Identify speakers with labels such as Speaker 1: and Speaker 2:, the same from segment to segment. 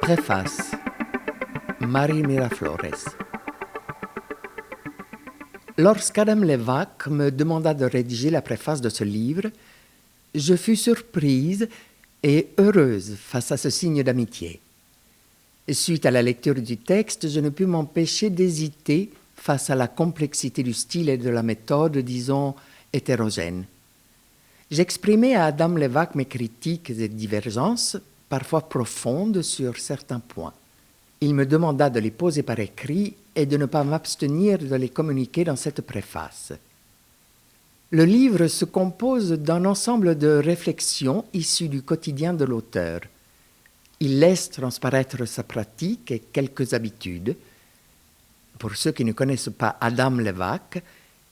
Speaker 1: Préface. Marie Miraflores. Lorsqu'Adam Levaque me demanda de rédiger la préface de ce livre, je fus surprise et heureuse face à ce signe d'amitié. Suite à la lecture du texte, je ne pus m'empêcher d'hésiter face à la complexité du style et de la méthode, disons, hétérogène. J'exprimais à Adam Levaque mes critiques et divergences, parfois profondes sur certains points. Il me demanda de les poser par écrit et de ne pas m'abstenir de les communiquer dans cette préface. Le livre se compose d'un ensemble de réflexions issues du quotidien de l'auteur. Il laisse transparaître sa pratique et quelques habitudes. Pour ceux qui ne connaissent pas Adam Levaque,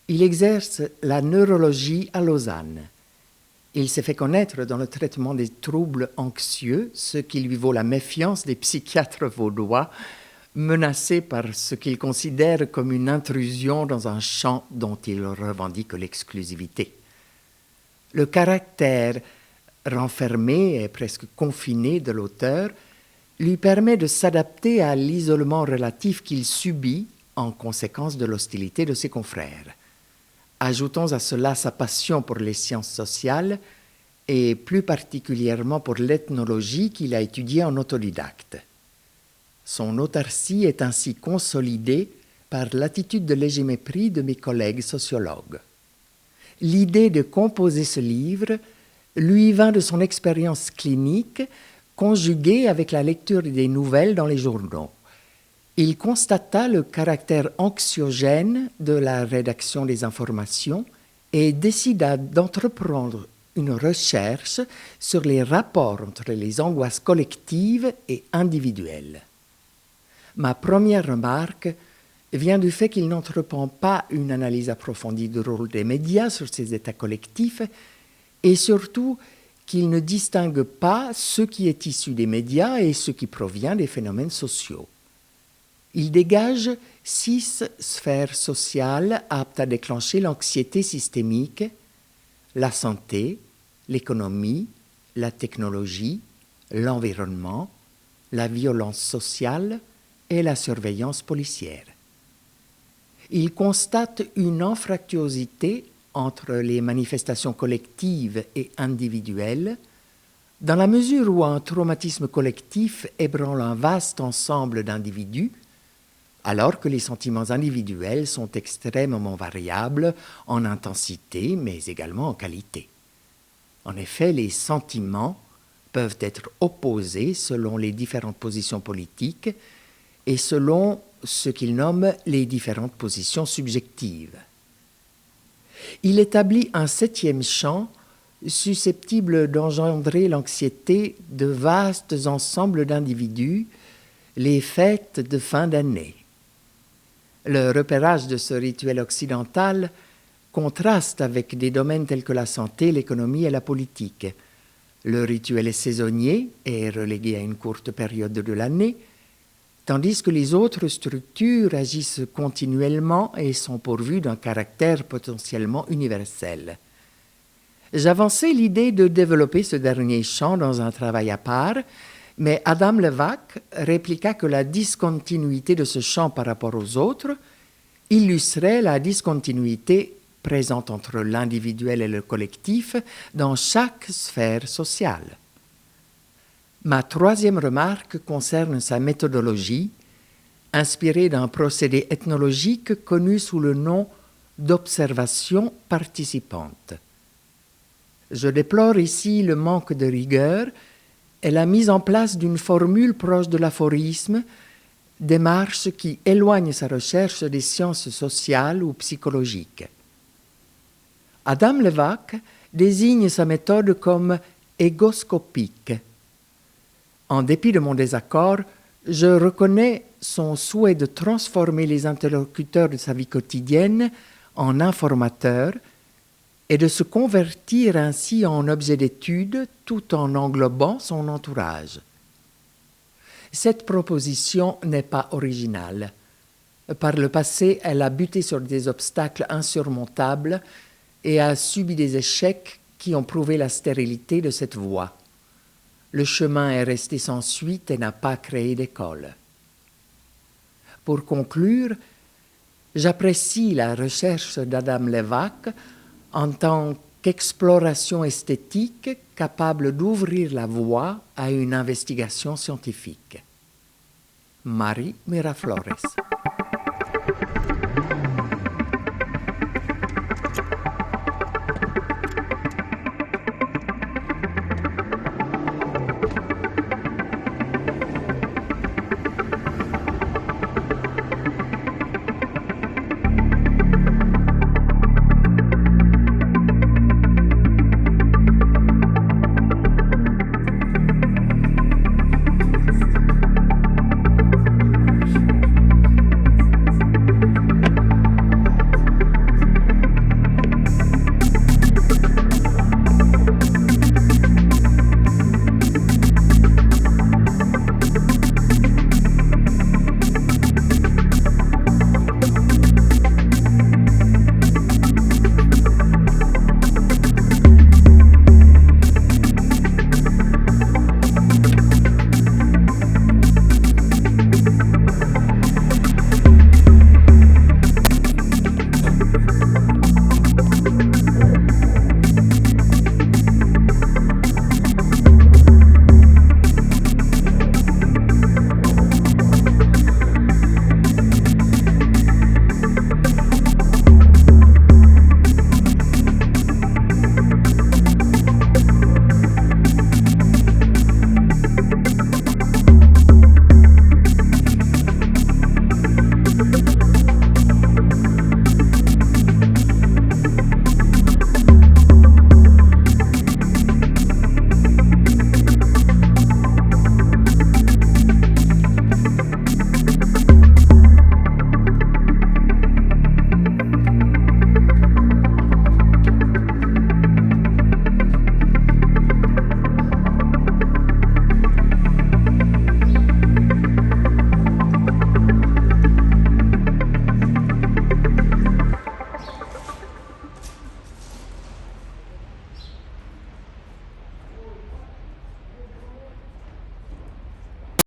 Speaker 1: il exerce la neurologie à Lausanne. Il s'est fait connaître dans le traitement des troubles anxieux, ce qui lui vaut la méfiance des psychiatres vaudois, menacés par ce qu'ils considèrent comme une intrusion dans un champ dont ils revendiquent l'exclusivité. Le caractère renfermé et presque confiné de l'auteur lui permet de s'adapter à l'isolement relatif qu'il subit en conséquence de l'hostilité de ses confrères. Ajoutons à cela sa passion pour les sciences sociales et plus particulièrement pour l'ethnologie qu'il a étudiée en autodidacte. Son autarcie est ainsi consolidée par l'attitude de léger mépris de mes collègues sociologues. L'idée de composer ce livre lui vint de son expérience clinique conjuguée avec la lecture des nouvelles dans les journaux. Il constata le caractère anxiogène de la rédaction des informations et décida d'entreprendre une recherche sur les rapports entre les angoisses collectives et individuelles. Ma première remarque vient du fait qu'il n'entreprend pas une analyse approfondie du rôle des médias sur ces états collectifs et surtout qu'il ne distingue pas ce qui est issu des médias et ce qui provient des phénomènes sociaux. Il dégage 6 sphères sociales aptes à déclencher l'anxiété systémique: la santé, l'économie, la technologie, l'environnement, la violence sociale et la surveillance policière. Il constate une anfractuosité entre les manifestations collectives et individuelles, dans la mesure où un traumatisme collectif ébranle un vaste ensemble d'individus, alors que les sentiments individuels sont extrêmement variables en intensité, mais également en qualité. En effet, les sentiments peuvent être opposés selon les différentes positions politiques et selon ce qu'il nomme les différentes positions subjectives. Il établit un 7e champ susceptible d'engendrer l'anxiété de vastes ensembles d'individus, les fêtes de fin d'année. Le repérage de ce rituel occidental contraste avec des domaines tels que la santé, l'économie et la politique. Le rituel est saisonnier et relégué à une courte période de l'année, tandis que les autres structures agissent continuellement et sont pourvues d'un caractère potentiellement universel. J'avançais l'idée de développer ce dernier champ dans un travail à part, mais Adam Levaque répliqua que la discontinuité de ce champ par rapport aux autres illustrait la discontinuité présente entre l'individuel et le collectif dans chaque sphère sociale. Ma 3e remarque concerne sa méthodologie, inspirée d'un procédé ethnologique connu sous le nom d'observation participante. Je déplore ici le manque de rigueur et la mise en place d'une formule proche de l'aphorisme, démarche qui éloigne sa recherche des sciences sociales ou psychologiques. Adam Levaque désigne sa méthode comme égoscopique. En dépit de mon désaccord, je reconnais son souhait de transformer les interlocuteurs de sa vie quotidienne en informateurs et de se convertir ainsi en objet d'étude tout en englobant son entourage. Cette proposition n'est pas originale. Par le passé, elle a buté sur des obstacles insurmontables et a subi des échecs qui ont prouvé la stérilité de cette voie. Le chemin est resté sans suite et n'a pas créé d'école. Pour conclure, j'apprécie la recherche d'Adam Levaque en tant qu'exploration esthétique capable d'ouvrir la voie à une investigation scientifique. Marie Miraflores.